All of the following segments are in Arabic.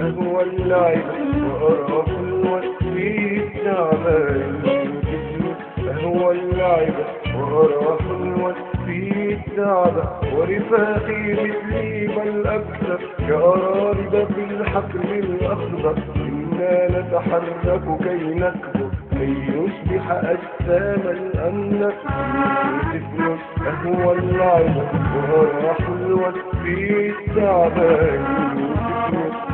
أهوى اللعب وأرى حلوة في التعبان. أهوى اللعب وأرى حلوة في التعب ورفاقي مثلي بل أكثر كأرانب في الحقل الأخضر. إنا نتحرك كي نكبر كي نصبح أجساما الأمن. طفل أهوى اللعب وأرى حلوة في التعبان.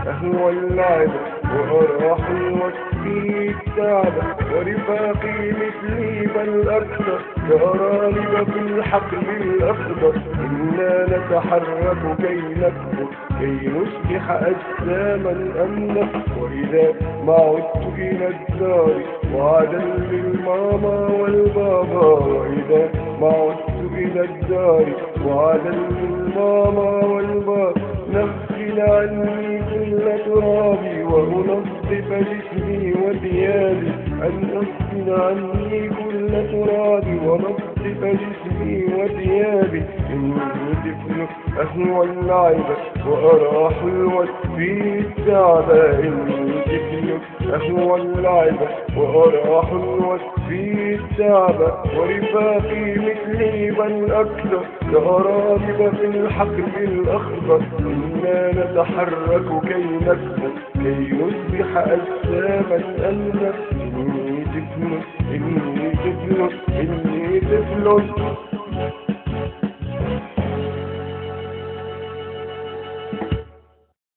أهوى اللعب وأرى حلوة في التعب ورفاقي مثلي بل أكثر كأرانب في الحقل الأخضر. إنا نتحرك كي نكبر كي نصبح أجساما أمنة. وإذا ما عدت إلى الدار وعدا للماما والبابا. وإذا ما عدت إلى الدار وعدا للماما والبابا نغسل عني كل ترابي وأنظف جسمي وثيابي. أن أغسل عني كل ترابي وأنظف جسمي وثيابي. إني طفل أهوى اللعب وأرى حلوة في التعب. إني طفل أهوى اللعب وأرى حلوة في التعب ورفاقي مثلي بل أكثر كأرانب في الحقل الأخضر. إنا نتحرك كي نكبر كي نصبح أجساما أمنة. إني طفل إني طفل إني طفل.